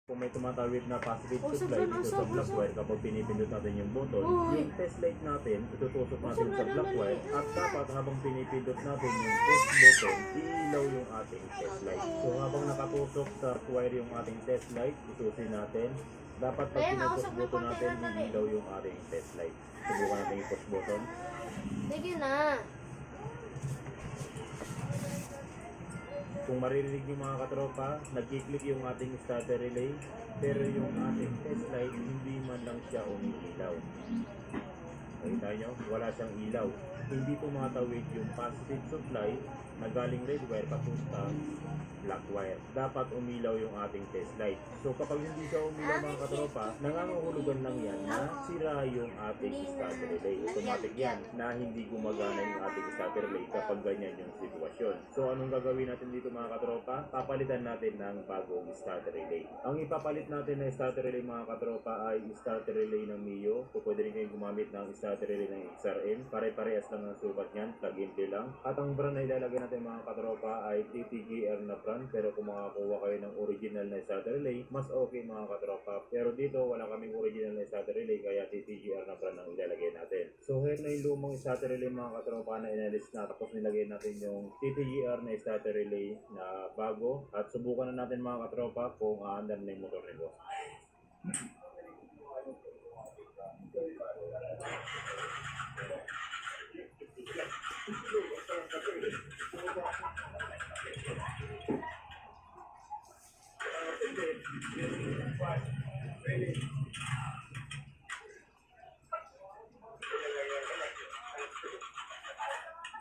Kung may tumatawid na positive supply dito sa black wire kapag pinipindot natin yung button, yung test light natin, itutusok natin sa black wire at dapat habang pinipindot natin yung push button, iilaw yung ating test light. So habang nakatusok sa wire yung ating test light, isusin natin. Dapat pag pinupush button natin, iilaw yung ating test light. Subukan natin yung push button. Sige na. Kung maririnig yung mga katropa, nag-click yung ating starter relay, pero yung ating test light, hindi man lang siya umiilaw. Nakita nyo? Wala siyang ilaw. Hindi tumatawid yung positive supply na galing red wire papunta black wire. Dapat umilaw yung ating test light. So kapag hindi siya umilaw mga katropa, nangangahulugan lang yan na sira yung ating starter relay. Automatic yan na hindi gumagana yung ating starter relay kapag ganyan yung sitwasyon. So anong gagawin natin dito mga katropa? Papalitan natin ng bagong starter relay. Ang ipapalit natin na starter relay mga katropa ay starter relay ng Mio. So pwede rin kayong gumamit ng starter relay ng XRM. Pare-parehas lang ang sukat niyan. Plug and play lang. At ang brand na ilalagay natin mga katropa ay TTGR na brand. Pero kung makakuha kayo ng original na starter relay, mas okay mga katropa. Pero dito wala kaming original na starter relay kaya TTGR na brand ang ilalagay natin. So here na yung lumang starter relay mga katropa na inalis na. Tapos nilagay natin yung TTGR na starter relay na bago. At subukan na natin mga katropa kung aandar na yung motor ni boss.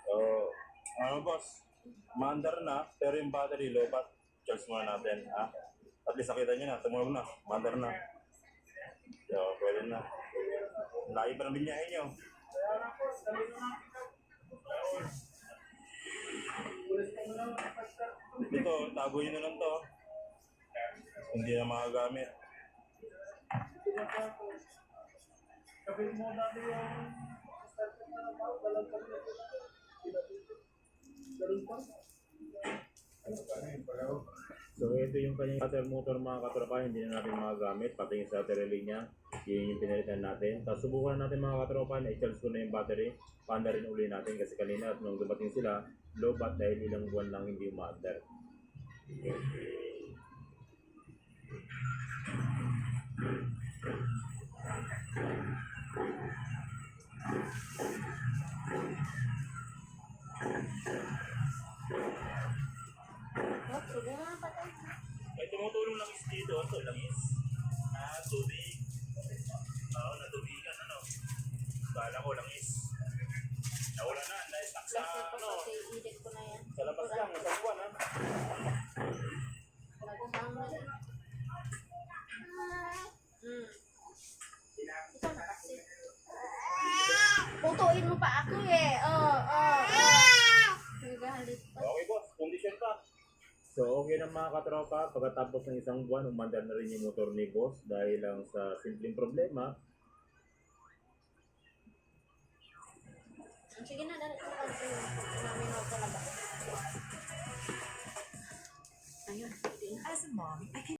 So, boss, maandar na, pero yung battery low bat, charge muna natin, ha? At least nakita nyo na, tumunog na, maandar na. So, pwede na. Layo pa ng binyahin nyo. Ito, tago nyo na lang to. Hindi na makagamit. So ito yung kanyang starter motor mga katropa, hindi na natin magagamit, pati yung starter relay niya, yun yung pinalitan natin. Tapos subukan natin mga katropa na i-charge ko na yung battery, paanda rin uli natin kasi kanina at nung dumating sila, low bat dahil ilang buwan lang hindi umaandar. May tumutulong lang is dito, ito lang is tubig. Oo, natubigan ano. Kala ko lang is nawala na, na-stuck sa ano. Sa labas lang, isang buwan ha. Putuin mo pa ako eh. Okay boss, condition pa. So okay na mga katropa, pagkatapos ng isang buwan, umandar na rin yung motor ni boss dahil lang sa simpleng problema. Sige na, dali ko namin ako talaga. Ayun. As a mom, I can